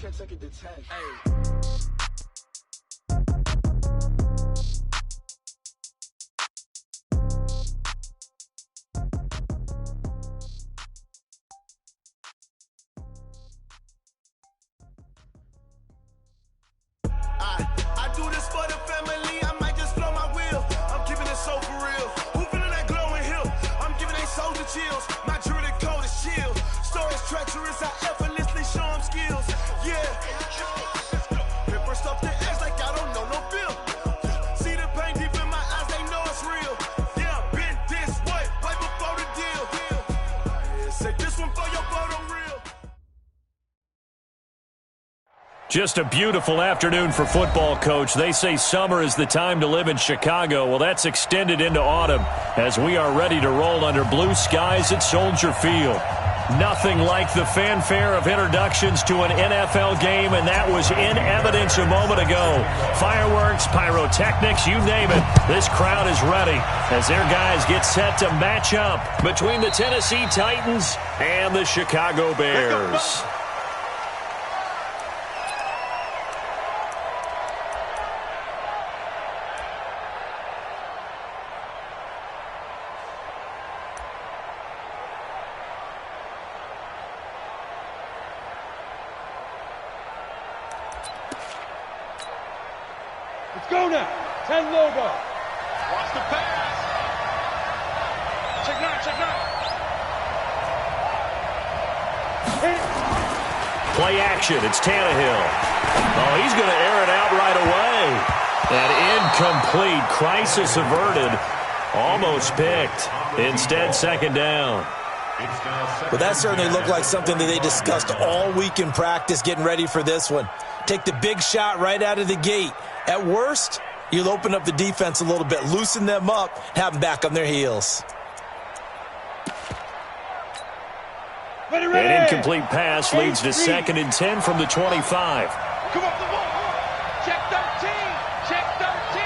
I do this for the family, I might just blow my wheel. I'm keeping it so for real. Who feeling that glowing hill? I'm giving they soldier chills. My jewelry code is chill. Stories treacherous, I effortlessly show them skills. Yeah. Paper stuff to act like I don't know no feel. See the pain deep in my eyes, they know it's real. Yeah, been this way, right before the deal. Yeah, say this one for your photo reel. Just a beautiful afternoon for football, Coach. They say summer is the time to live in Chicago. Well, that's extended into autumn as we are ready to roll under blue skies at Soldier Field. Nothing like the fanfare of introductions to an NFL game, and that was in evidence a moment ago. Fireworks, pyrotechnics, you name it. This crowd is ready as their guys get set to match up between the Tennessee Titans and the Chicago Bears. Let's go now. 10 logo. Watch the pass. Check now, check now. Play action. It's Tannehill. Oh, he's going to air it out right away. An incomplete. Crisis averted. Almost picked. Instead, second down. Well, that certainly looked like something that they discussed all week in practice getting ready for this one. Take the big shot right out of the gate. At worst, you'll open up the defense a little bit, loosen them up, have them back on their heels. Ready, ready. An incomplete pass leads to 2nd and 10 from the 25. Come up the ball. Check 13. Check 13.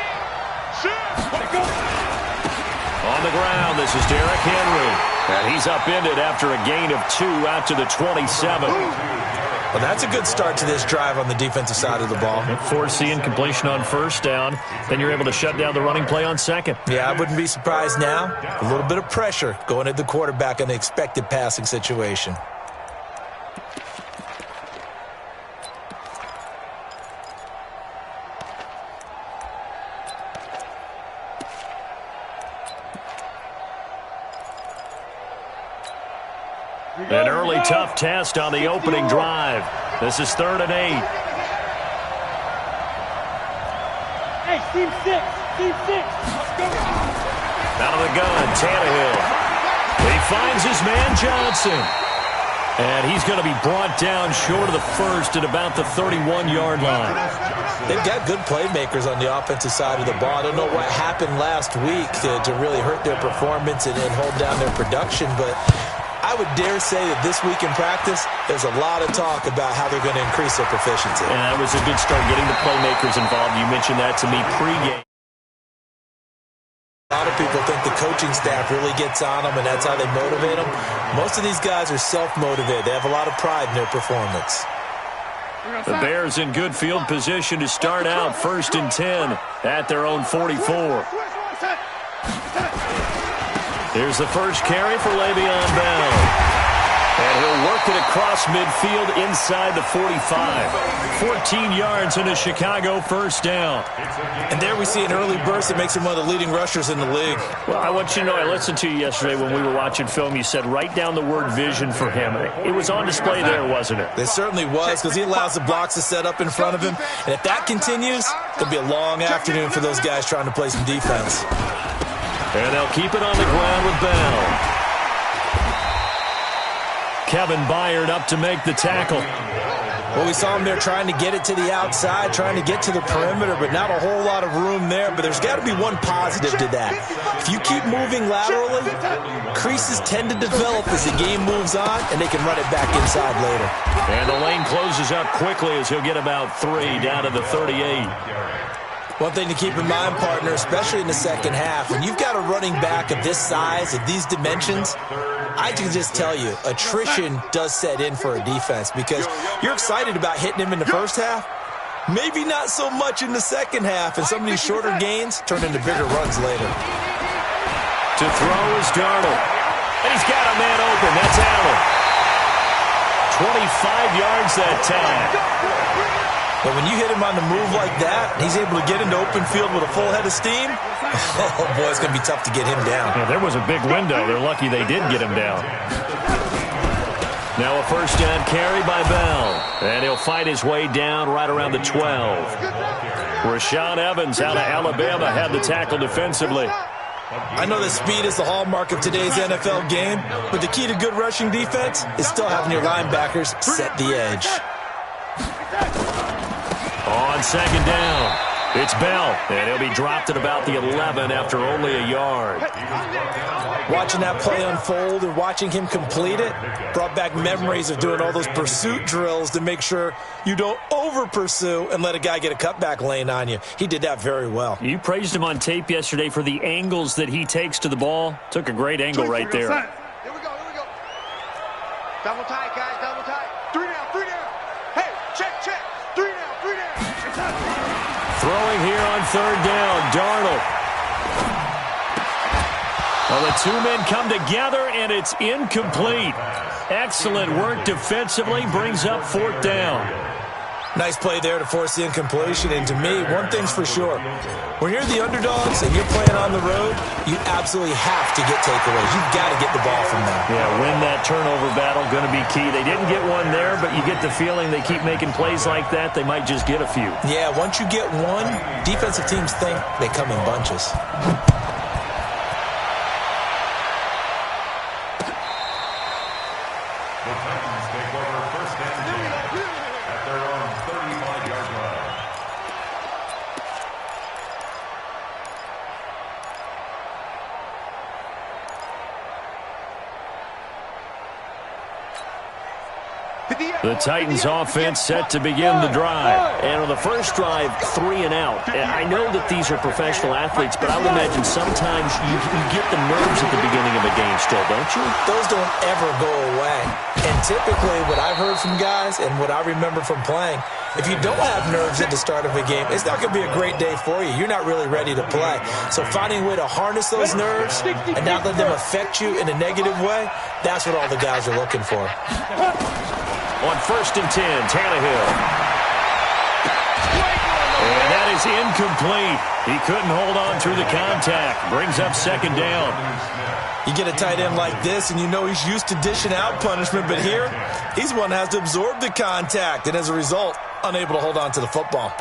Shoot. Let it go. On the ground, this is Derrick Henry. And he's upended after a gain of 2 out to the 27. Well, that's a good start to this drive on the defensive side of the ball. Forcing incompletion on first down. Then you're able to shut down the running play on second. Yeah, I wouldn't be surprised now. A little bit of pressure going at the quarterback in the expected passing situation. An early tough test on the opening drive. This is 3rd and 8. Hey, team 6. Team 6. Let's go. Out of the gun, Tannehill. He finds his man Johnson. And he's going to be brought down short of the first at about the 31-yard line. They've got good playmakers on the offensive side of the ball. I don't know what happened last week to really hurt their performance and hold down their production, but I would dare say that this week in practice, there's a lot of talk about how they're going to increase their proficiency. And that was a good start getting the playmakers involved. You mentioned that to me pregame. A lot of people think the coaching staff really gets on them, and that's how they motivate them. Most of these guys are self-motivated. They have a lot of pride in their performance. The Bears in good field position to start out 1st and 10 at their own 44. Here's the first carry for Le'Veon Bell. And he'll work it across midfield inside the 45. 14 yards and a Chicago first down. And there we see an early burst that makes him one of the leading rushers in the league. Well, I want you to know, I listened to you yesterday when we were watching film. You said write down the word vision for him. It was on display there, wasn't it? It certainly was, because he allows the blocks to set up in front of him. And if that continues, it'll be a long afternoon for those guys trying to play some defense. And they'll keep it on the ground with Bell. Kevin Byard up to make the tackle. Well, we saw him there trying to get it to the outside, trying to get to the perimeter, but not a whole lot of room there. But there's got to be one positive to that. If you keep moving laterally, creases tend to develop as the game moves on, and they can run it back inside later. And the lane closes up quickly as he'll get about 3 down to the 38. One thing to keep in mind, partner, especially in the second half, when you've got a running back of this size, of these dimensions, I can just tell you, attrition does set in for a defense because you're excited about hitting him in the first half. Maybe not so much in the second half, and some of these shorter gains turn into bigger runs later. To throw is Darnold. And he's got a man open. That's Allen. 25 yards that time. But when you hit him on the move like that, he's able to get into open field with a full head of steam, oh, boy, it's going to be tough to get him down. Yeah, there was a big window. They're lucky they did get him down. Now a first down carry by Bell. And he'll fight his way down right around the 12. Rashaan Evans out of Alabama had the tackle defensively. I know that speed is the hallmark of today's NFL game, but the key to good rushing defense is still having your linebackers set the edge. On second down, it's Bell, and he'll be dropped at about the 11 after only a yard. Watching that play unfold and watching him complete it brought back memories of doing all those pursuit drills to make sure you don't over-pursue and let a guy get a cutback lane on you. He did that very well. You praised him on tape yesterday for the angles that he takes to the ball. Took a great angle right there. Here we go. Double tight, guys, double tight. 3 down. Hey, check. 3 down. Throwing here on third down, Darnold. Well, the two men come together, and it's incomplete. Excellent work defensively, brings up fourth down. Nice play there to force the incompletion, and to me, one thing's for sure. When you're the underdogs and you're playing on the road, you absolutely have to get takeaways. You've got to get the ball from them. Yeah, win that turnover battle, going to be key. They didn't get one there, but you get the feeling they keep making plays like that, they might just get a few. Yeah, once you get one, defensive teams think they come in bunches. The Titans offense set to begin the drive. And on the first drive, 3 and out. I know that these are professional athletes, but I would imagine sometimes you get the nerves at the beginning of a game still, don't you? Those don't ever go away. And typically what I've heard from guys and what I remember from playing, if you don't have nerves at the start of a game, it's not going to be a great day for you. You're not really ready to play. So finding a way to harness those nerves and not let them affect you in a negative way, that's what all the guys are looking for. On 1st and 10, Tannehill. And that is incomplete. He couldn't hold on through the contact. Brings up second down. You get a tight end like this, and you know he's used to dishing out punishment, but here, he's one that has to absorb the contact, and as a result, unable to hold on to the football.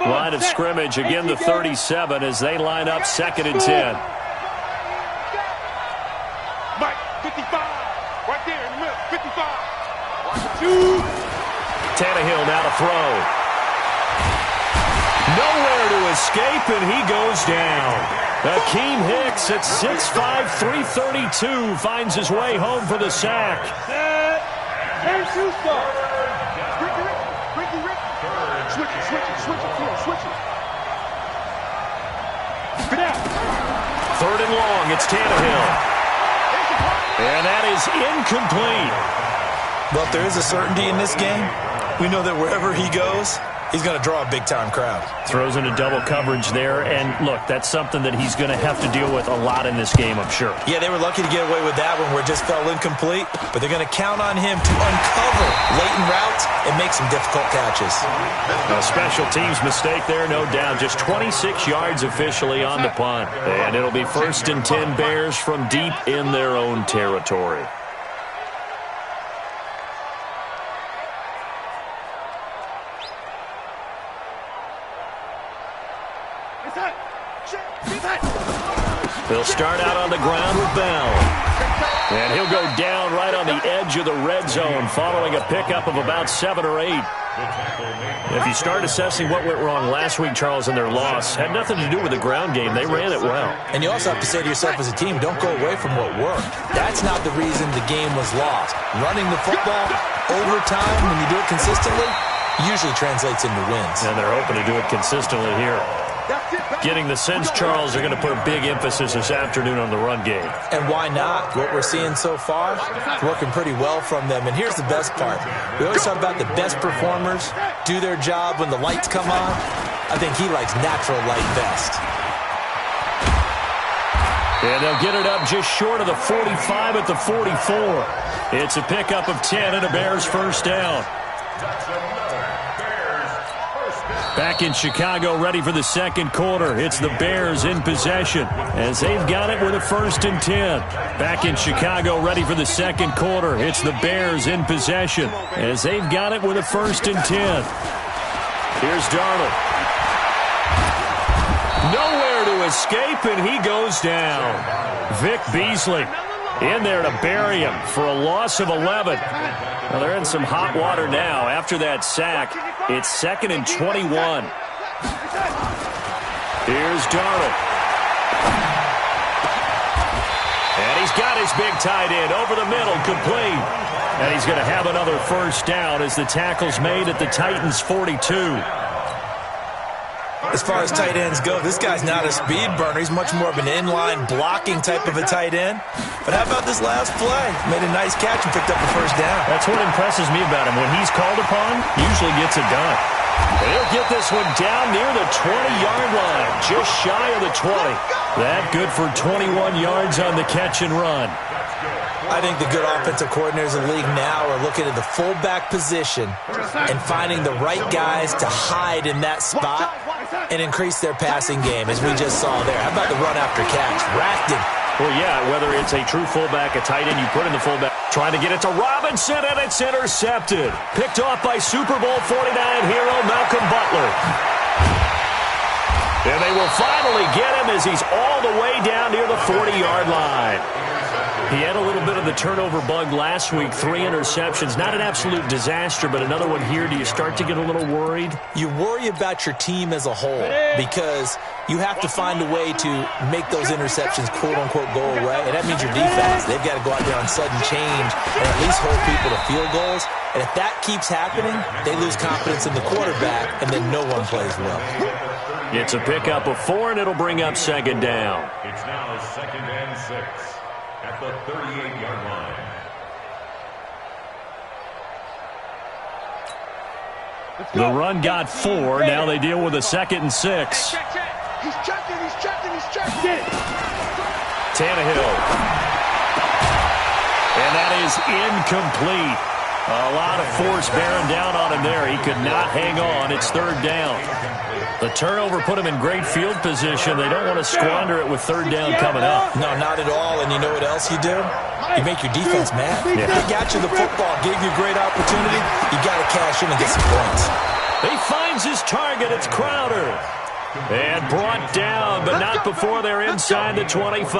Line of scrimmage, again the 37 as they line up 2nd and 10. Mike, 55. Right there in the middle, 55. 2. Tannehill now to throw. Nowhere to escape, and he goes down. Akeem Hicks at 6'5", 332 finds his way home for the sack. Hey, Houston. Ricky. Switch it. Get out. 3rd and long, it's Tannehill. And that is incomplete. Well, if there is a certainty in this game, we know that wherever he goes, he's going to draw a big-time crowd. Throws into double coverage there, and look, that's something that he's going to have to deal with a lot in this game, I'm sure. Yeah, they were lucky to get away with that one where it just fell incomplete, but they're going to count on him to uncover latent routes and make some difficult catches. A special teams mistake there, no doubt. Just 26 yards officially on the punt, and it'll be 1st and 10 Bears from deep in their own territory. He'll start out on the ground with Bell. And he'll go down right on the edge of the red zone following a pickup of about 7 or 8. If you start assessing what went wrong last week, Charles, in their loss, had nothing to do with the ground game. They ran it well. And you also have to say to yourself as a team, don't go away from what worked. That's not the reason the game was lost. Running the football over time, when you do it consistently, usually translates into wins. And they're hoping to do it consistently here. getting the sense, Charles, they're going to put a big emphasis this afternoon on the run game. And why not? What we're seeing so far, it's working pretty well from them. And here's the best part. We always talk about the best performers do their job when the lights come on. I think he likes natural light best. And they'll get it up just short of the 45 at the 44. It's a pickup of 10 and a Bears first down. Back in Chicago, ready for the second quarter. It's the Bears in possession as they've got it with a 1st and 10. Back in Chicago, ready for the second quarter. It's the Bears in possession as they've got it with a 1st and 10. Here's Darnold. Nowhere to escape, and he goes down. Vic Beasley in there to bury him for a loss of 11. Well, they're in some hot water now. After that sack, it's 2nd and 21. Here's Darnold. And he's got his big tight end over the middle, complete. And he's going to have another first down as the tackle's made at the Titans' 42. As far as tight ends go, this guy's not a speed burner. He's much more of an inline blocking type of a tight end. But how about this last play? Made a nice catch and picked up a first down. That's what impresses me about him. When he's called upon, usually gets it done. They'll get this one down near the 20-yard line, just shy of the 20. That good for 21 yards on the catch and run. I think the good offensive coordinators in the league now are looking at the fullback position and finding the right guys to hide in that spot and increase their passing game, as we just saw there. How about the run after catch? Racked him. Well, yeah, whether it's a true fullback, a tight end, you put in the fullback. Trying to get it to Robinson, and it's intercepted. Picked off by Super Bowl 49 hero Malcolm Butler. And they will finally get him as he's all the way down near the 40-yard line. He had a little bit of the turnover bug last week, 3 interceptions. Not an absolute disaster, but another one here. Do you start to get a little worried? You worry about your team as a whole because you have to find a way to make those interceptions, quote-unquote, go away. And that means your defense. They've got to go out there on sudden change and at least hold people to field goals. And if that keeps happening, they lose confidence in the quarterback, and then no one plays well. It's a pickup of 4, and it'll bring up 2nd down. It's now 2nd and 6. At the 38-yard line. The run got 4. Now they deal with a 2nd and 6. He's checking. Tannehill. And that is incomplete. A lot of force bearing down on him there. He could not hang on. It's 3rd down. The turnover put him in great field position. They don't want to squander it with 3rd down coming up. No, not at all. And you know what else you do? You make your defense mad. Yeah. They got you the football, gave you a great opportunity. You got to cash in and get some points. He finds his target. It's Crowder. And brought down, but not before they're inside the 25.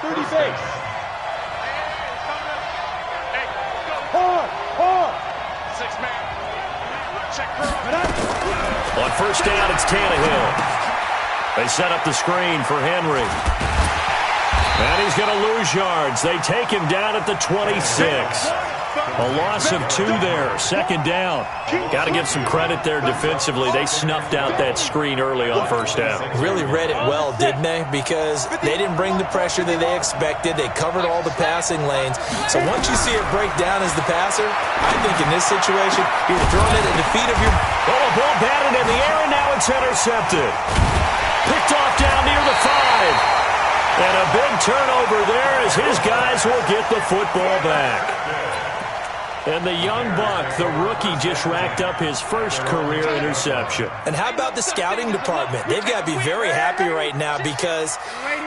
30 base. Hard. 6-man. Check On 1st down, it's Tannehill. They set up the screen for Henry. And he's going to lose yards. They take him down at the 26. A loss of 2 there. 2nd down. Got to give some credit there defensively. They snuffed out that screen early on 1st down. Really read it well, didn't they? Because they didn't bring the pressure that they expected. They covered all the passing lanes. So once you see it break down as the passer, I think in this situation, you're throwing it at the feet of your... Oh, a ball batted in the air, and now it's intercepted. Picked off down near the 5. And a big turnover there as his guys will get the football back. And the young buck, the rookie, just racked up his first career interception. And how about the scouting department? They've got to be very happy right now because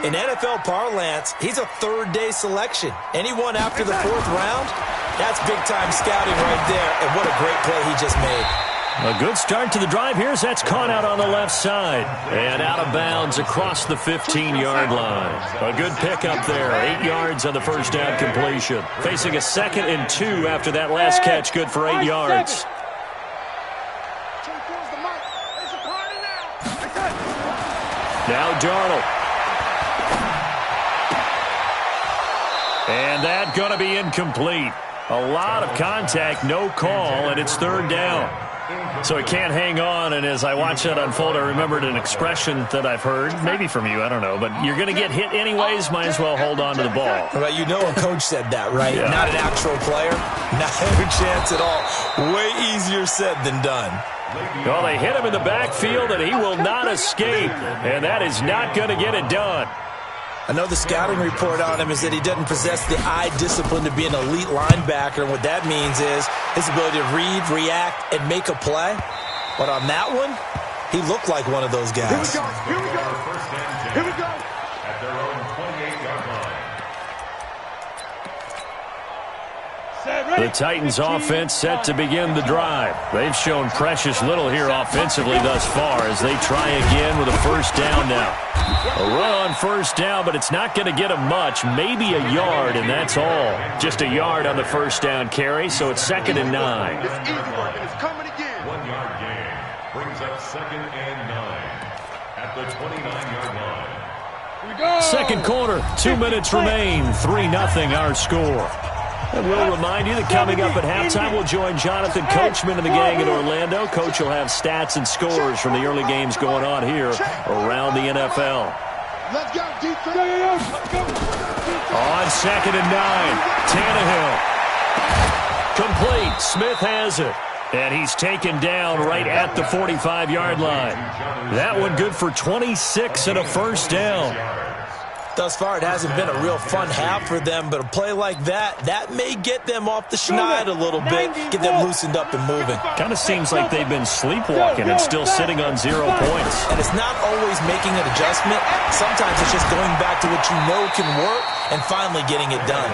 in NFL parlance, he's a 3rd-day selection. Anyone after the 4th round, that's big-time scouting right there. And what a great play he just made. A good start to the drive here as that's caught out on the left side. And out of bounds across the 15-yard line. A good pickup there. 8 yards on the first down completion. Facing a 2nd and 2 after that last catch. Good for 8 yards. Now Darnold. And that's going to be incomplete. A lot of contact, no call, and it's 3rd down. So he can't hang on, and as I watch that unfold, I remembered an expression that I've heard, maybe from you, I don't know, but you're going to get hit anyways, might as well hold on to the ball. Well, you know a coach said that, right? Yeah. Not an actual player. Not a chance at all. Way easier said than done. Well, they hit him in the backfield, and he will not escape, and that is not going to get it done. I know the scouting report on him is that he doesn't possess the eye discipline to be an elite linebacker, and what that means is his ability to read, react, and make a play. But on that one, he looked like one of those guys. Here we go. Here we go. At their own 28-yard line. The Titans offense set to begin the drive. They've shown precious little here offensively thus far as they try again with a first down now. A run on first down, but it's not going to get them much. Maybe a yard, and that's all. Just a yard on the first down carry, so it's 2nd and 9. It's easy work, and it's coming again. 1-yard gain brings up 2nd and 9 at the 29-yard line. Here we go. Second quarter, 2 minutes remain, 3-0 our score. And we'll remind you that coming up at halftime, we'll join Jonathan Coachman and the gang in Orlando. Coach will have stats and scores from the early games going on here around the NFL. Let's go, defense. Let's go. On 2nd and 9, Tannehill. Complete. Smith has it. And he's taken down right at the 45-yard line. That one good for 26 and a first down. Thus far, it hasn't been a real fun half for them, but a play like that may get them off the schneid a little bit, get them loosened up and moving. Kind of seems like they've been sleepwalking and still sitting on 0 points. And it's not always making an adjustment. Sometimes it's just going back to what you know can work and finally getting it done.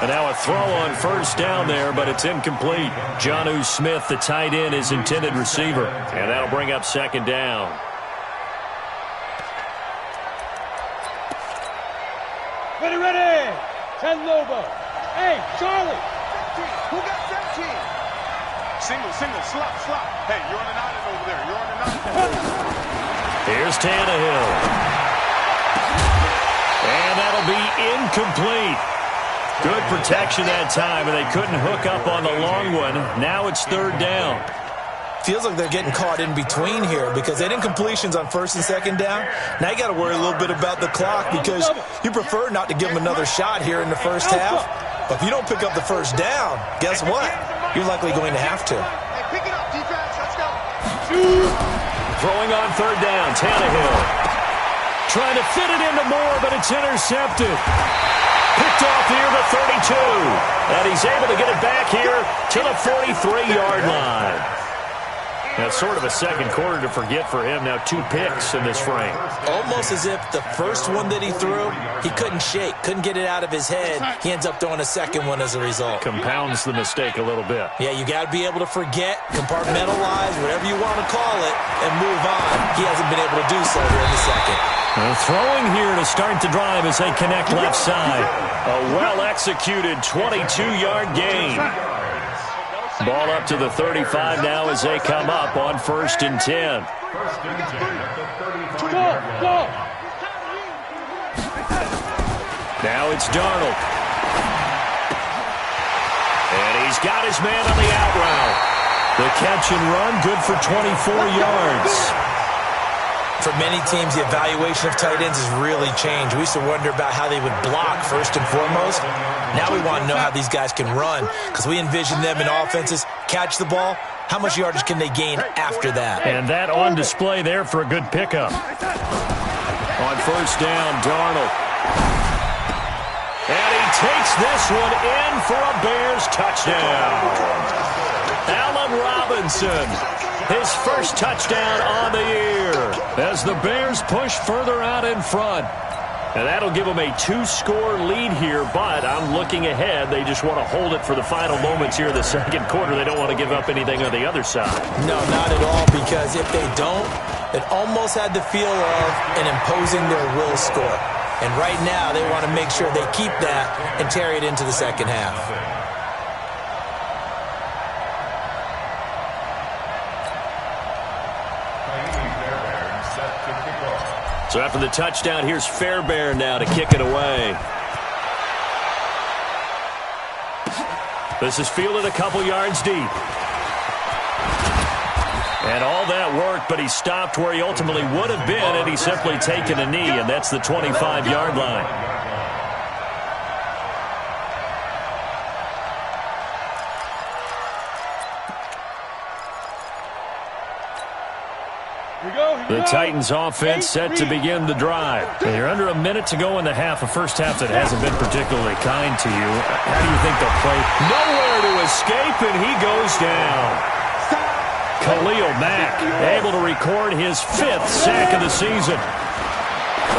And now a throw on first down there, but it's incomplete. Jonnu Smith, the tight end, is intended receiver. And that'll bring up 2nd down. Ready. 10 Lobo. Hey, Charlie. Who got 17? Single, slot. Hey, you're on the 9 over there. You're on the 9. Here's Tannehill. And that'll be incomplete. Good protection that time, and they couldn't hook up on the long one. Now it's 3rd down. Feels like they're getting caught in between here because they didn't completions on 1st and 2nd down. Now you got to worry a little bit about the clock because you prefer not to give them another shot here in the first half. But if you don't pick up the first down, guess what? You're likely going to have to. Hey, pick it up, defense. Let's go. Throwing on 3rd down, Tannehill. Trying to fit it into Moore, but it's intercepted. Picked off here to 32. And he's able to get it back here to the 43-yard line. That's sort of a second quarter to forget for him. Now 2 picks in this frame. Almost as if the first one that he threw, he couldn't shake, couldn't get it out of his head. He ends up throwing a second one as a result. Compounds the mistake a little bit. Yeah, you got to be able to forget, compartmentalize, whatever you want to call it, and move on. He hasn't been able to do so here in the second. Throwing here to start the drive as they connect left side. A well-executed 22-yard gain. Ball up to the 35 now as they come up on 1st and 10. 1st and 10 at the 35-yard line. Now it's Darnold. And he's got his man on the out route. The catch and run, good for 24 yards. For many teams, the evaluation of tight ends has really changed. We used to wonder about how they would block first and foremost. Now we want to know how these guys can run because we envision them in offenses, catch the ball, how much yardage can they gain after that? And that on display there for a good pickup. On first down, Darnold. And he takes this one in for a Bears touchdown. Allen Robinson. His first touchdown on the year as the Bears push further out in front. And that'll give them a 2-score lead here, but I'm looking ahead. They just want to hold it for the final moments here of the second quarter. They don't want to give up anything on the other side. No, not at all, because if they don't, it almost had the feel of an imposing their will score. And right now, they want to make sure they keep that and carry it into the second half. So after the touchdown, here's Fairbairn now to kick it away. This is fielded a couple yards deep. And all that worked, but he stopped where he ultimately would have been had he simply taken a knee, and that's the 25-yard line. The Titans offense set to begin the drive. And you're under a minute to go in the half, a first half that hasn't been particularly kind to you. How do you think they'll play? Nowhere to escape, and he goes down. Khalil Mack able to record his 5th sack of the season.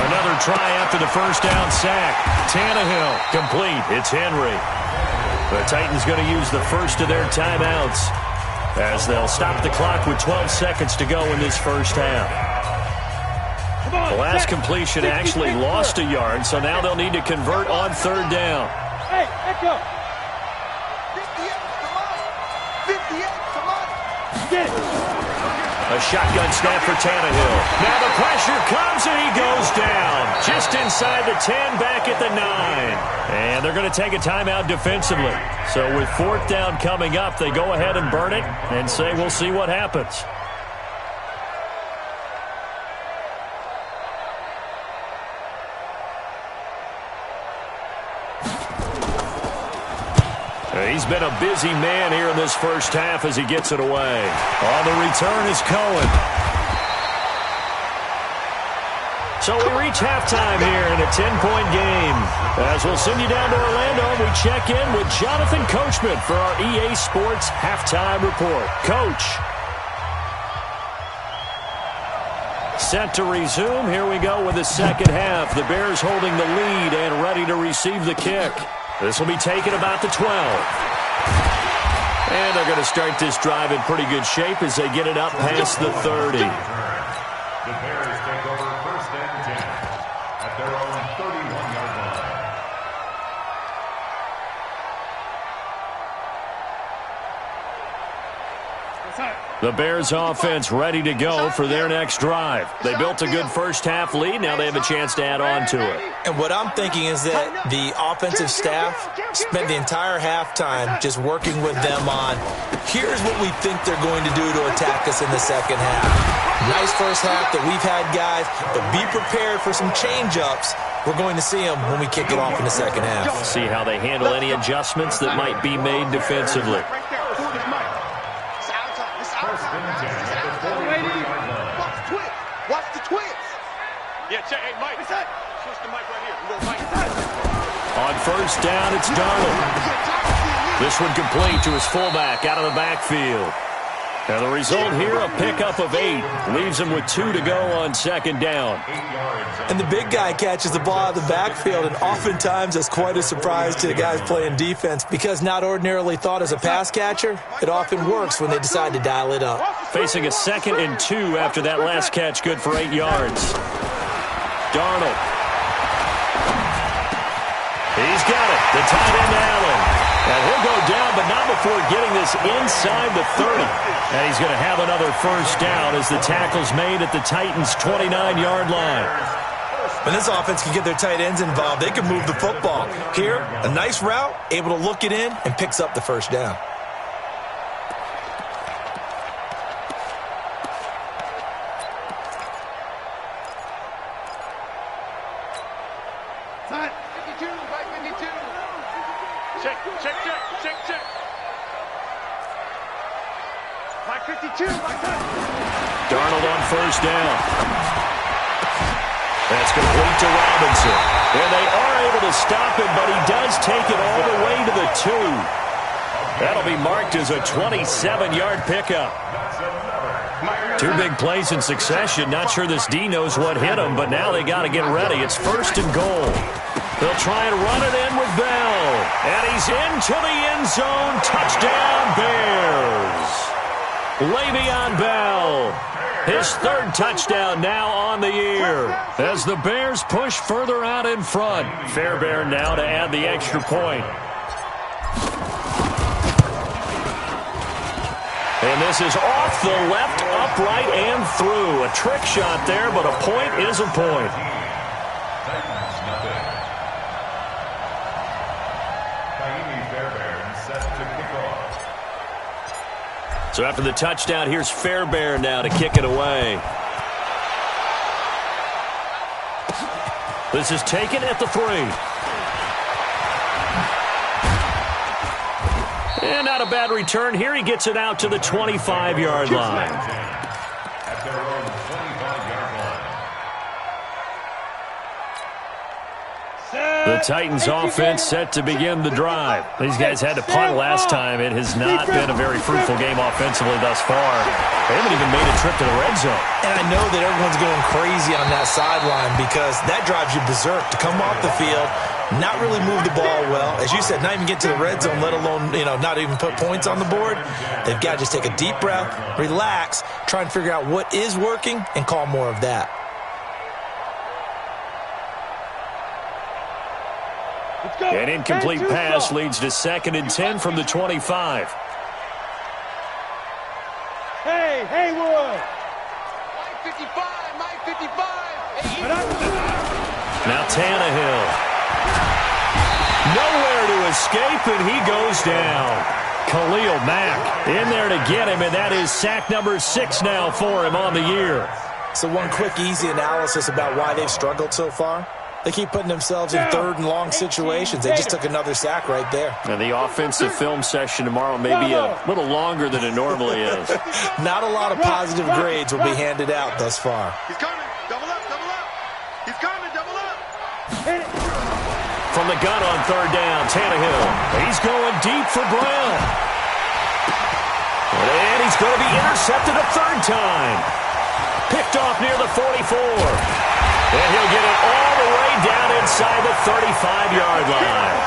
Another try after the first down sack. Tannehill complete. It's Henry. The Titans going to use the first of their timeouts as they'll stop the clock with 12 seconds to go in this first half. The last completion actually lost a yard, so now they'll need to convert on third down. Hey, Echo! 58, come on! 58, come on! Get it! A shotgun snap for Tannehill. Now the pressure comes and he goes down. Just inside the 10, back at the 9. And they're going to take a timeout defensively. So with 4th down coming up, they go ahead and burn it and say we'll see what happens. He's been a busy man here in this first half as he gets it away. On the return is Cohen. So we reach halftime here in a 10-point game. As we'll send you down to Orlando, we check in with Jonathan Coachman for our EA Sports Halftime Report. Coach. Set to resume. Here we go with the second half. The Bears holding the lead and ready to receive the kick. This will be taken about the 12. And they're going to start this drive in pretty good shape as they get it up past the 30. The Bears take over 1st and 10 at their own 31-yard line. The Bears offense ready to go for their next drive. They built a good first half lead. Now they have a chance to add on to it. And what I'm thinking is that the offensive staff spent the entire halftime just working with them on, here's what we think they're going to do to attack us in the second half. Nice first half that we've had, guys, but be prepared for some change-ups. We're going to see them when we kick it off in the second half. See how they handle any adjustments that might be made defensively. Watch the twins. Yeah, check. Hey, Mike. Switch the mic right here. Mike. On first down, it's Darnold. This one complete to his fullback out of the backfield. Now the result here, a pickup of 8. Leaves him with 2 to go on second down. And the big guy catches the ball out of the backfield, and oftentimes that's quite a surprise to the guys playing defense because not ordinarily thought as a pass catcher, it often works when they decide to dial it up. Facing a 2nd and 2 after that last catch, good for 8 yards. Darnold. He's got it. The tight end Allen. And he'll go down, but not before getting this inside the 30. And he's going to have another first down as the tackle's made at the Titans' 29-yard line. When this offense can get their tight ends involved, they can move the football. Here, a nice route, able to look it in, and picks up the first down. Time. 52, right 52. Check. Mike 52, Mike time. Darnold on first down. That's complete to Robinson. And they are able to stop him, but he does take it all the way to the 2. That'll be marked as a 27-yard pickup. 2 big plays in succession. Not sure this D knows what hit him, but now they got to get ready. It's 1st and goal. They'll try and run it in with Bell. And he's into the end zone. Touchdown, Bears. Le'Veon Bell. His 3rd touchdown now on the year as the Bears push further out in front. Fairbairn now to add the extra point. And this is off the left, upright, and through. A trick shot there, but a point is a point. So after the touchdown, here's Fairbairn now to kick it away. This is taken at the 3. And not a bad return. Here he gets it out to the 25-yard line. At their own 25-yard line. The Titans offense set to begin the drive. These guys had to punt last time. It has not been a very fruitful game offensively thus far. They haven't even made a trip to the red zone. And I know that everyone's going crazy on that sideline because that drives you berserk to come off the field, not really move the ball well. As you said, not even get to the red zone, let alone, not even put points on the board. They've got to just take a deep breath, relax, try and figure out what is working, and call more of that. An incomplete pass leads to 2nd and 10 from the 25. Hey, Haywood! Mike 55, Mike 55. Now Tannehill. Nowhere to escape, and he goes down. Khalil Mack in there to get him, and that is sack number 6 now for him on the year. So one quick, easy analysis about why they've struggled so far. They keep putting themselves in 3rd and long situations. They just took another sack right there. And the offensive film session tomorrow may be a little longer than it normally is. Not a lot of positive grades will be handed out thus far. He's coming. Double up, double up. He's coming, double up. From the gun on 3rd down, Tannehill. He's going deep for Brown. And he's going to be intercepted a 3rd time. Picked off near the 44. And he'll get it all the way down inside the 35-yard line.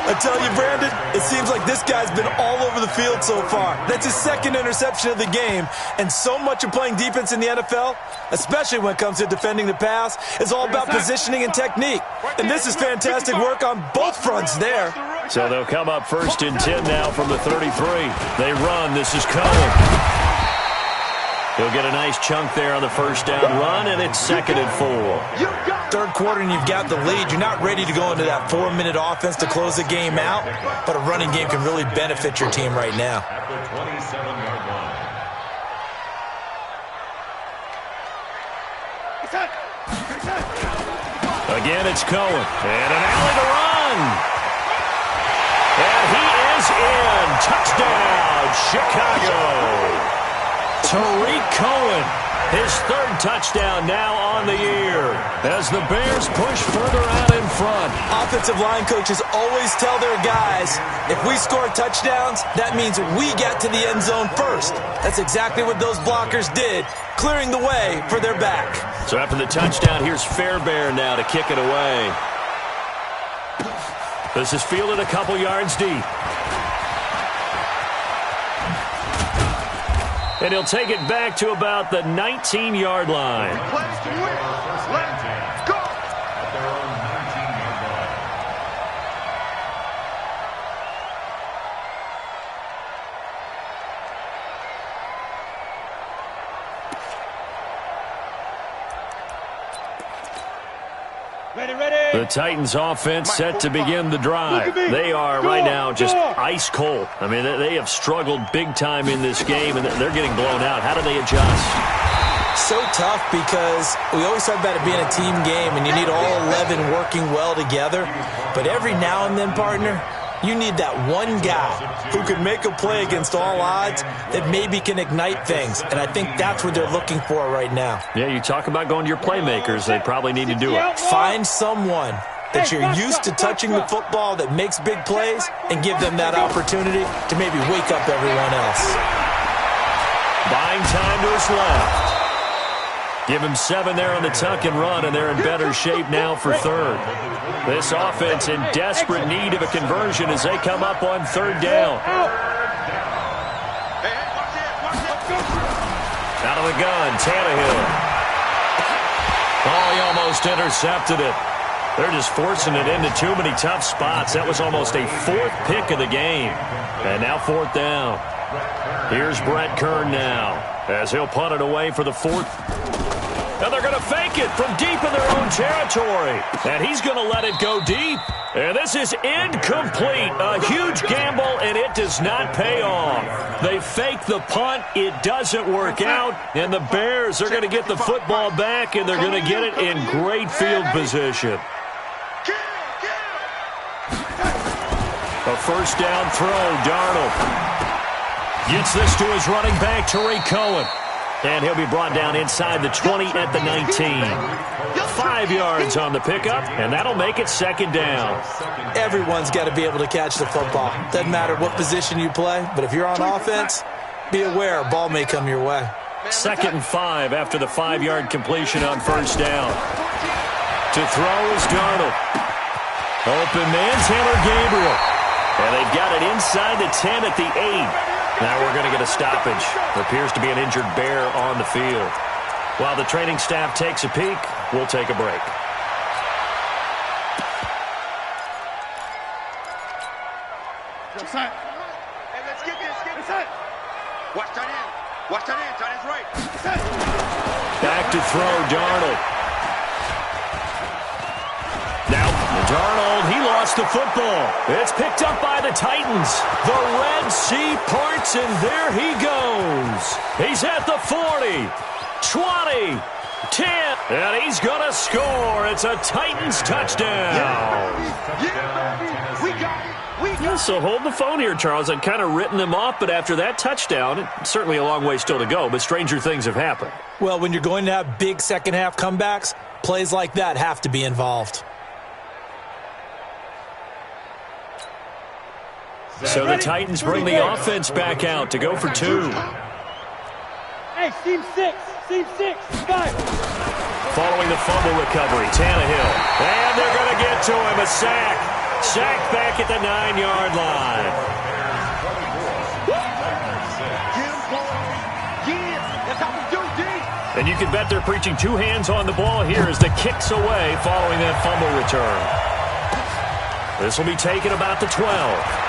I tell you, Brandon, it seems like this guy's been all over the field so far. That's his 2nd interception of the game. And so much of playing defense in the NFL, especially when it comes to defending the pass, is all about positioning and technique. And this is fantastic work on both fronts there. So they'll come up 1st and 10 now from the 33. They run. This is Cohen. He'll get a nice chunk there on the 1st down run, and it's 2nd and 4. 3rd quarter, and you've got the lead. You're not ready to go into that 4-minute offense to close the game out, but a running game can really benefit your team right now. At the 27-yard line. Again, it's Cohen. And an alley to run. And he is in. Touchdown, Chicago. Tariq Cohen, his 3rd touchdown now on the year as the Bears push further out in front. Offensive line coaches always tell their guys, if we score touchdowns, that means we get to the end zone first. That's exactly what those blockers did, clearing the way for their back. So after the touchdown, here's Fairbairn now to kick it away. This is fielded a couple yards deep. And he'll take it back to about the 19-yard line. Let's go. At their own 19-yard line. The Titans offense set to begin the drive. They are right now just ice cold. I mean, they have struggled big time in this game, and they're getting blown out. How do they adjust? So tough because we always talk about it being a team game, and you need all 11 working well together. But every now and then, partner, you need that one guy who can make a play against all odds that maybe can ignite things. And I think that's what they're looking for right now. Yeah, you talk about going to your playmakers. They probably need to do it. Find someone that you're used to touching the football that makes big plays and give them that opportunity to maybe wake up everyone else. Buying time to his left. Give him 7 there on the tuck and run, and they're in better shape now for 3rd. This offense in desperate need of a conversion as they come up on 3rd down. Out of the gun, Tannehill. Oh, he almost intercepted it. They're just forcing it into too many tough spots. That was almost a 4th pick of the game. And now 4th down. Here's Brett Kern now as he'll punt it away for the 4th. And they're going to fake it from deep in their own territory. And he's going to let it go deep. And this is incomplete. A huge gamble, and it does not pay off. They fake the punt. It doesn't work out. And the Bears are going to get the football back, and they're going to get it in great field position. A first down throw, Darnold. Gets this to his running back, Tariq Cohen. And he'll be brought down inside the 20 at the 19. 5 yards on the pickup, and that'll make it second down. Everyone's got to be able to catch the football. Doesn't matter what position you play, but if you're on offense, be aware a ball may come your way. 2nd and 5 after the 5-yard completion on first down. To throw is Darnold. Open man, Taylor Gabriel. And they've got it inside the 10 at the 8. Now we're going to get a stoppage. There appears to be an injured Bear on the field. While the training staff takes a peek, we'll take a break. Hey, let's get this. Watch that in. Watch that in. Tight end's right. Back to throw, Darnold. Now, Darnold, he lost the football. It's picked up by the Titans. The Red Sea parts, and there he goes. He's at the 40, 20, 10, and he's going to score. It's a Titans touchdown. Yeah, we got it. Yeah, so hold the phone here, Charles. I'd kind of written them off, but after that touchdown, it's certainly a long way still to go, but stranger things have happened. Well, when you're going to have big second-half comebacks, plays like that have to be involved. So the Titans bring the offense back out to go for 2. Hey, seam 6, 5. Following the fumble recovery, Tannehill. And they're going to get to him, a sack. Sack back at the 9-yard line. That's how we do, D. And you can bet they're preaching 2 hands on the ball here as the kick's away following that fumble return. This will be taken about the 12.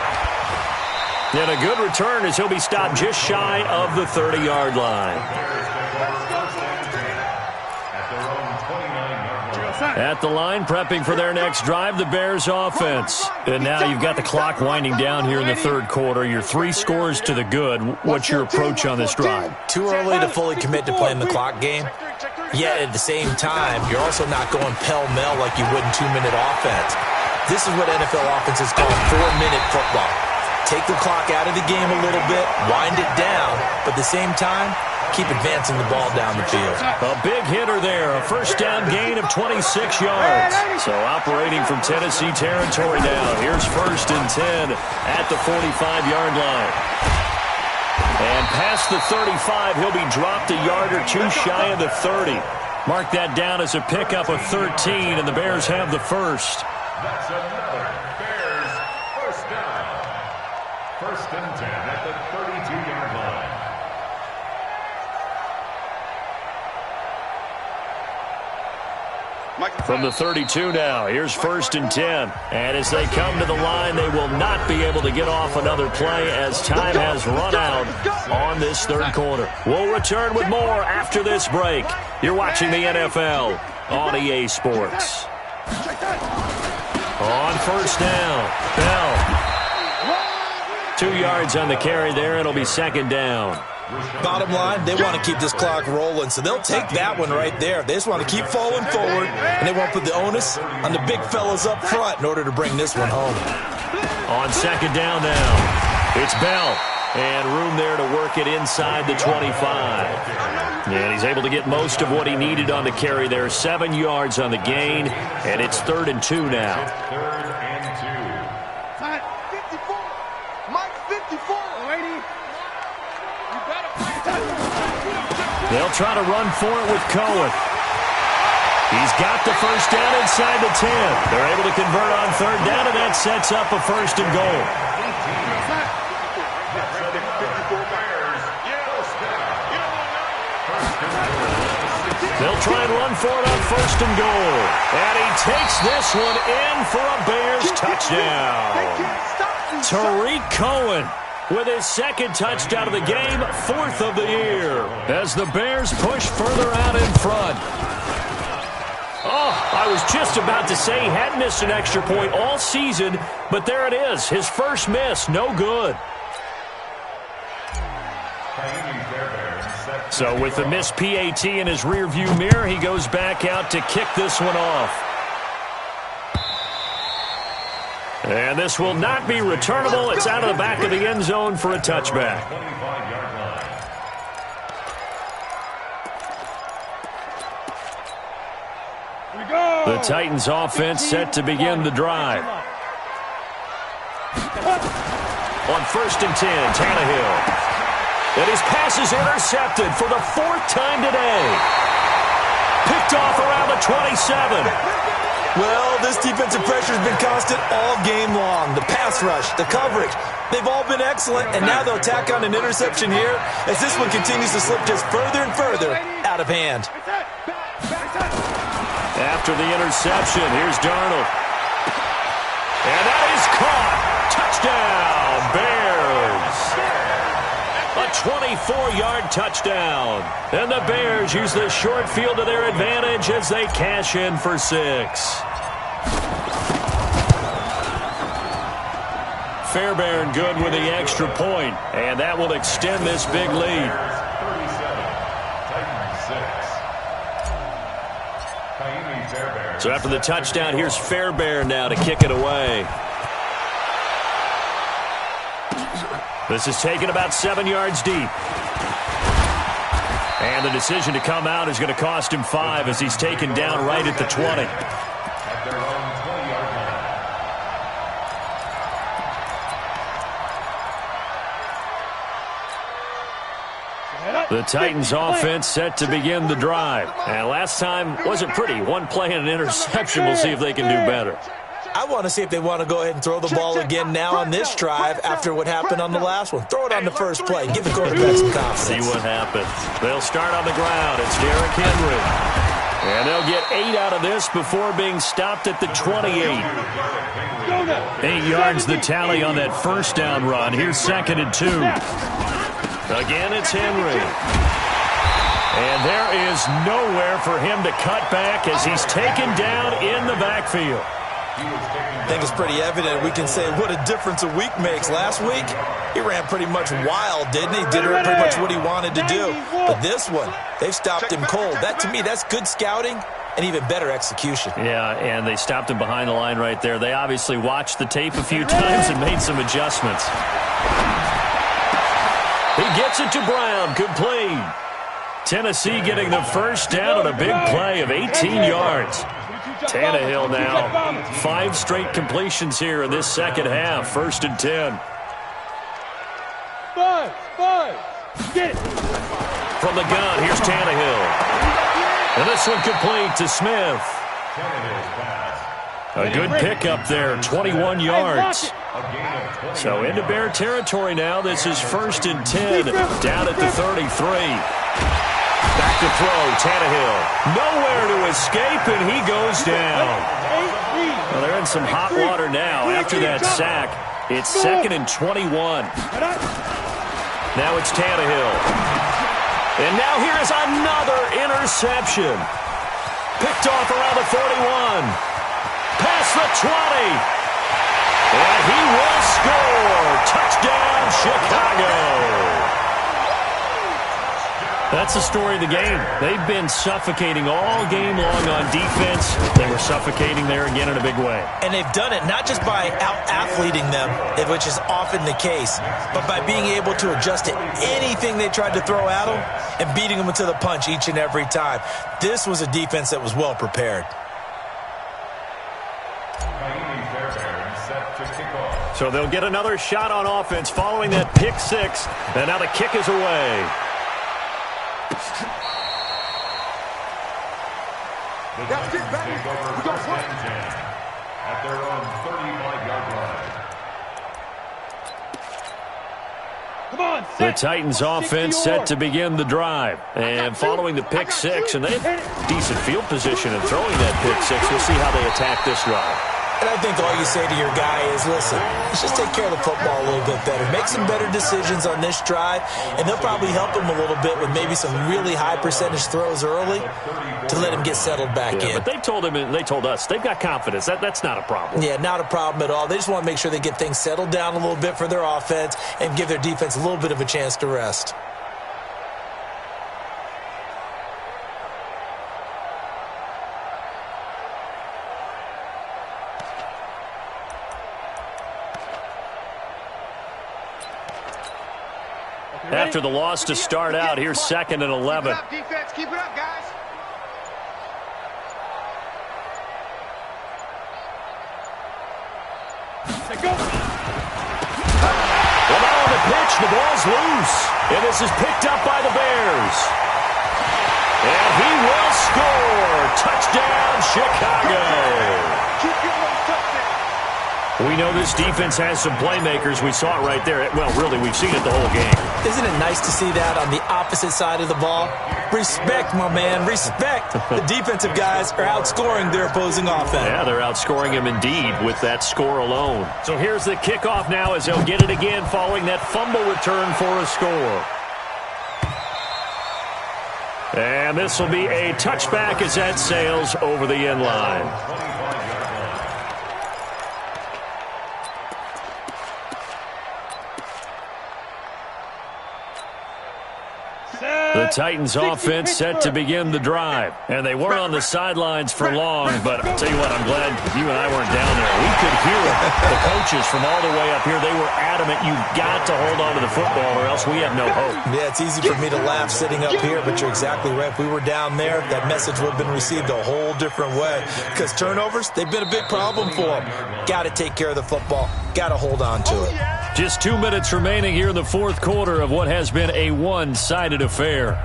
And a good return as he'll be stopped just shy of the 30-yard line. At the line, prepping for their next drive, the Bears offense. And now you've got the clock winding down here in the third quarter. You're 3 scores to the good. What's your approach on this drive? Too early to fully commit to playing the clock game. Yet at the same time, you're also not going pell-mell like you would in 2-minute offense. This is what NFL offenses call 4-minute football. Take the clock out of the game a little bit, wind it down, but at the same time, keep advancing the ball down the field. A big hitter there, a first down gain of 26 yards. So operating from Tennessee territory now. Here's 1st and 10 at the 45-yard line. And past the 35, he'll be dropped a yard or 2 shy of the 30. Mark that down as a pickup of 13, and the Bears have the first. That's another Bears first down. 1st and 10 at the 32-yard line. From the 32 now, here's 1st and 10. And as they come to the line, they will not be able to get off another play as time has run out on this third quarter. We'll return with more after this break. You're watching the NFL on EA Sports. On first down, Bell. 2 yards on the carry there. It'll be 2nd down. Bottom line, they want to keep this clock rolling, so they'll take that one right there. They just want to keep falling forward, and they won't put the onus on the big fellas up front in order to bring this one home. On 2nd down now, it's Bell, and room there to work it inside the 25. And he's able to get most of what he needed on the carry there. 7 yards on the gain, and it's 3rd and 2 now. 3rd and 2. 54. Mike 54. Lady. They'll try to run for it with Cohen. He's got the first down inside the 10. They're able to convert on 3rd down, and that sets up a 1st and goal. They'll try and run for it on 1st and goal. And he takes this one in for a Bears touchdown. Tariq Cohen with his second touchdown of the game, 4th of the year, as the Bears push further out in front. Oh, I was just about to say he hadn't missed an extra point all season, but there it is, his first miss, no good. So with the missed PAT in his rearview mirror, he goes back out to kick this one off. And this will not be returnable. It's out of the back of the end zone for a touchback. The Titans offense set to begin the drive. On 1st and 10, Tannehill. And his pass is intercepted for the 4th time today. Picked off around the 27. Well, this defensive pressure has been constant all game long. The pass rush, the coverage, they've all been excellent, and now they'll tack on an interception here as this one continues to slip just further and further out of hand. After the interception, here's Darnold. And that is caught. Touchdown, Bears. A 24-yard touchdown. And the Bears use the short field to their advantage as they cash in for 6. Fairbairn good with the extra point, and that will extend this big lead. So after the touchdown, here's Fairbairn now to kick it away. This is taken about 7 yards deep. And the decision to come out is going to cost him 5 as he's taken down right at the 20. The Titans offense set to begin the drive. And last time wasn't pretty. One play and an interception. We'll see if they can do better. I want to see if they want to go ahead and throw the ball again now on this drive after what happened on the last one. Throw it on the first play. Give the quarterback some confidence. See what happens. They'll start on the ground. It's Derrick Henry. And they'll get 8 out of this before being stopped at the 28. 8 yards the tally on that first down run. Here's 2nd and 2. Again, it's Henry. And there is nowhere for him to cut back as he's taken down in the backfield. I think it's pretty evident. We can say what a difference a week makes. Last week, he ran pretty much wild, didn't he? Did pretty much what he wanted to do. But this one, they've stopped him cold. That, to me, that's good scouting and even better execution. Yeah, and they stopped him behind the line right there. They obviously watched the tape a few times and made some adjustments. He gets it to Brown, complete. Tennessee getting the first down on a big play of 18 yards. Tannehill now. 5 straight completions here in this second half. 1st and 10. 5. Get it. From the gun, here's Tannehill. And this one complete to Smith. A good pickup there, 21 yards. So into Bear territory now. This is 1st and 10, down at the 33. Back to throw, Tannehill. Nowhere to escape, and he goes down. Well, they're in some hot water now after that sack. It's 2nd and 21. Now it's Tannehill. And now here is another interception. Picked off around the 41. Past the 20. And he will score. Touchdown, Chicago. That's the story of the game. They've been suffocating all game long on defense. They were suffocating there again in a big way. And they've done it not just by out-athleting them, which is often the case, but by being able to adjust to anything they tried to throw at them and beating them to the punch each and every time. This was a defense that was well prepared. So they'll get another shot on offense following that pick 6. And now the kick is away. Let's get back. We're going to play. At their own 35-yard line. Come on, The Titans offense set to begin the drive. And following the pick 6, and they have decent field position in throwing that pick 6. We'll see how they attack this drive. And I think all you say to your guy is, listen, let's just take care of the football a little bit better. Make some better decisions on this drive, and they'll probably help him a little bit with maybe some really high percentage throws early to let him get settled back in. But they told him and they told us they've got confidence. That's not a problem. Yeah, not a problem at all. They just want to make sure they get things settled down a little bit for their offense and give their defense a little bit of a chance to rest. After the loss to start out, here's 2nd and 11. Keep it up, defense. Keep it up, guys. Well, now on the pitch, the ball's loose. And this is picked up by the Bears. And he will score. Touchdown, Chicago. Keep getting those touchdowns. We know this defense has some playmakers. We saw it right there. Well, really, we've seen it the whole game. Isn't it nice to see that on the opposite side of the ball? Respect, my man, respect. The defensive guys are outscoring their opposing offense. Yeah, they're outscoring him indeed with that score alone. So here's the kickoff now as they'll get it again following that fumble return for a score. And this will be a touchback as that sails over the end line. The Titans offense set to begin the drive. And they weren't on the sidelines for long, but I'll tell you what, I'm glad you and I weren't down there. We could hear it. The coaches from all the way up here, they were adamant, you've got to hold on to the football or else we have no hope. Yeah, it's easy for me to laugh sitting up here, but you're exactly right. If we were down there, that message would have been received a whole different way. Because turnovers, they've been a big problem for them. Got to take care of the football. Got to hold on to it. Just 2 minutes remaining here in the fourth quarter of what has been a one-sided affair.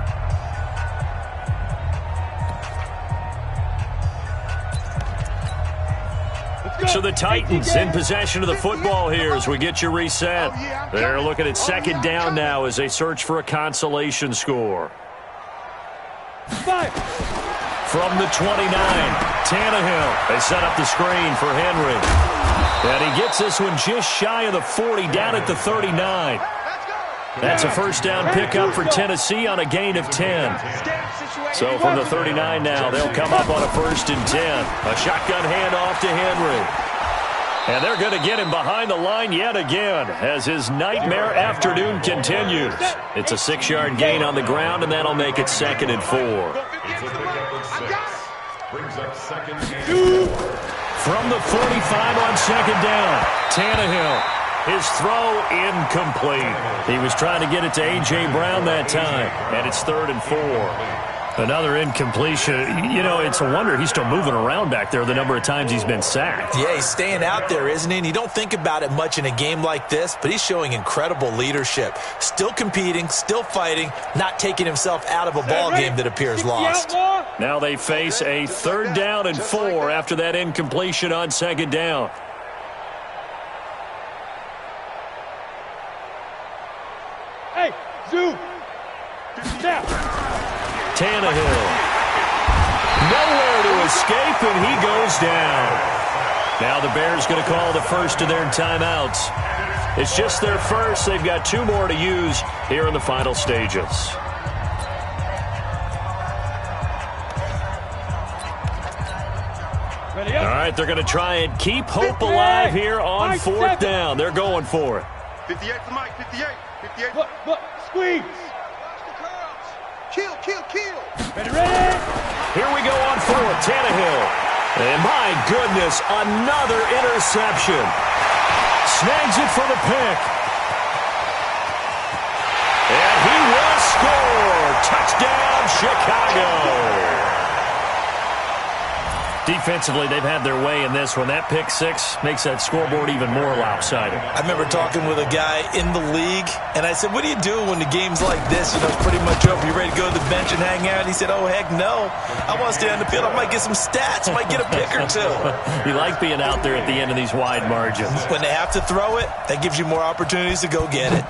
So the Titans in possession of the football here as we get you reset. They're looking at 2nd down now as they search for a consolation score. From the 29, Tannehill. They set up the screen for Henry. And he gets this one just shy of the 40, down at the 39. That's a first down pickup for Tennessee on a gain of 10. So from the 39 now, they'll come up on a 1st and 10. A shotgun handoff to Henry. And they're going to get him behind the line yet again as his nightmare afternoon continues. It's a 6-yard gain on the ground, and that'll make it 2nd and 4. Brings up 2nd and 4. From the 45 on 2nd down, Tannehill. His throw incomplete. He was trying to get it to A.J. Brown that time, and it's 3rd and 4. Another incompletion. You know, it's a wonder he's still moving around back there the number of times he's been sacked. Yeah, he's staying out there, isn't he? And you don't think about it much in a game like this, but he's showing incredible leadership. Still competing, still fighting, not taking himself out of a ball game that appears lost. Now they face a 3rd down and 4 after that incompletion on 2nd down. Hey, zoom. Now. Tannehill. Nowhere to escape, and he goes down. Now the Bears going to call the first of their timeouts. It's just their first. They've got 2 more to use here in the final stages. All right, they're going to try and keep hope alive here on 4th down. They're going for it. 58 to Mike, 58. 58. Look, squeeze. Kill. Ready. Here we go on 4th, Tannehill. And my goodness, another interception. Snags it for the pick. And he will score. Touchdown, Chicago. Defensively, they've had their way in this one. That pick 6 makes that scoreboard even more lopsided. I remember talking with a guy in the league, and I said, what do you do when the game's like this? You know, it's pretty much over. You ready to go to the bench and hang out? He said, oh, heck no. I want to stay on the field. I might get some stats. I might get a pick or 2. You like being out there at the end of these wide margins. When they have to throw it, that gives you more opportunities to go get it.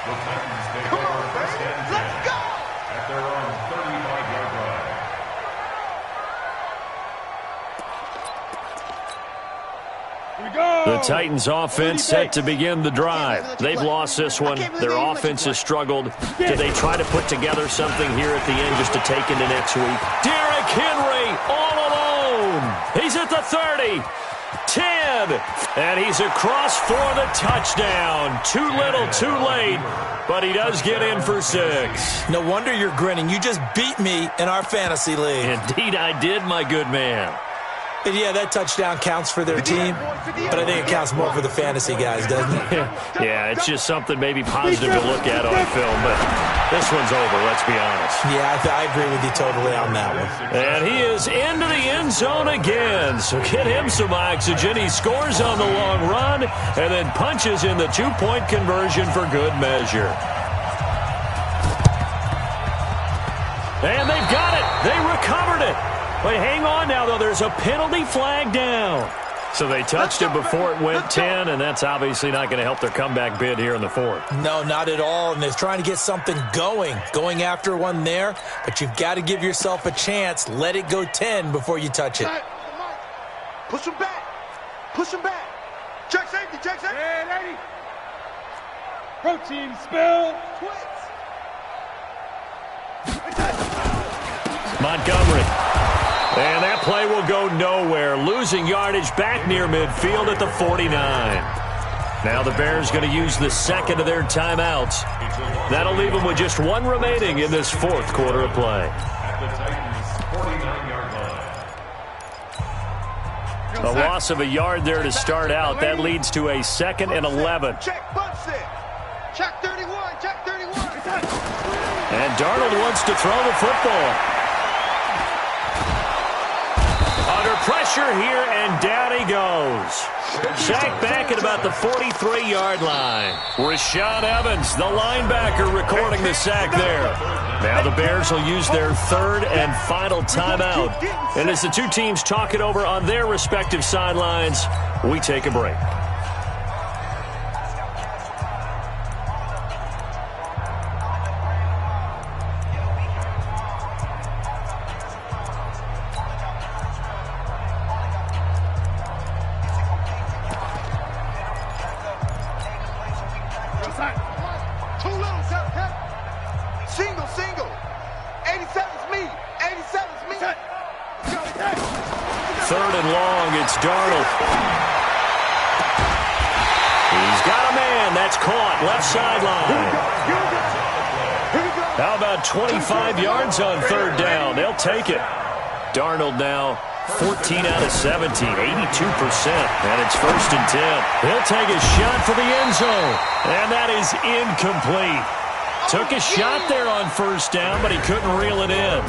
The Titans take over 1st and 10 at their own 35. The Titans offense set to begin the drive. They've lost this one. Their offense has struggled. Do they try to put together something here at the end just to take into next week? Derrick Henry all alone. He's at the 30. 10. And he's across for the touchdown. Too little, too late. But he does get in for 6. No wonder you're grinning. You just beat me in our fantasy league. Indeed I did, my good man. And yeah, that touchdown counts for their team, but I think it counts more for the fantasy guys, doesn't it? Yeah, it's just something maybe positive to look at on film, but this one's over, let's be honest. Yeah, I agree with you totally on that one. And he is into the end zone again, so get him some oxygen. He scores on the long run and then punches in the 2-point conversion for good measure. And they've got it. They recovered it. But hang on now, though. There's a penalty flag down. So they touched it before it went 10, and that's obviously not going to help their comeback bid here in the 4th. No, not at all. And they're trying to get something going after one there. But you've got to give yourself a chance. Let it go 10 before you touch it. Push him back. Push him back. Check safety. Check safety. Hey, lady. Protein spill. Montgomery. And that play will go nowhere. Losing yardage back near midfield at the 49. Now the Bears going to use the second of their timeouts. That'll leave them with just one remaining in this 4th quarter of play. A loss of a yard there to start out. That leads to a 2nd and 11. Check, bunch it. Check 31. Check 31. And Darnold wants to throw the football. Under pressure here, and down he goes. Sacked back at about the 43-yard line. Rashaan Evans, the linebacker, recording the sack there. Now the Bears will use their 3rd and final timeout. And as the two teams talk it over on their respective sidelines, we take a break. Single. 87's me. 87's me. 3rd and long. It's Darnold. He's got a man. That's caught. Left sideline. How about 25 yards on 3rd down? They'll take it. Darnold now 14 out of 17, 82%. And it's 1st and 10. He'll take a shot for the end zone. And that is incomplete. Took a shot there on 1st down, but he couldn't reel it in.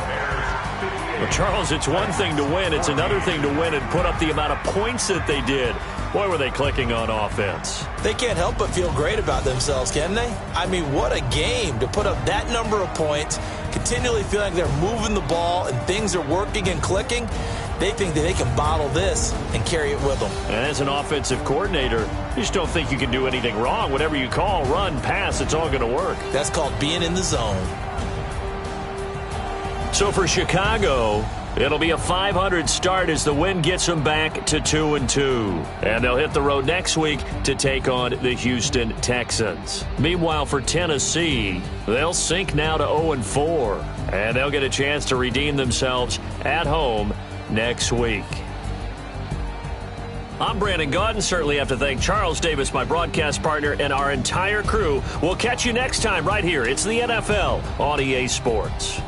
Well, Charles, it's one thing to win. It's another thing to win and put up the amount of points that they did. Boy, were they clicking on offense. They can't help but feel great about themselves, can they? I mean, what a game to put up that number of points, continually feeling like they're moving the ball and things are working and clicking. They think that they can bottle this and carry it with them. And as an offensive coordinator, you just don't think you can do anything wrong. Whatever you call, run, pass, it's all going to work. That's called being in the zone. So for Chicago, it'll be a .500 start as the win gets them back to 2-2. And they'll hit the road next week to take on the Houston Texans. Meanwhile, for Tennessee, they'll sink now to 0-4. And they'll get a chance to redeem themselves at home next week. I'm Brandon Gaudin. Certainly have to thank Charles Davis, my broadcast partner, and our entire crew. We'll catch you next time right here. It's the NFL on EA Sports.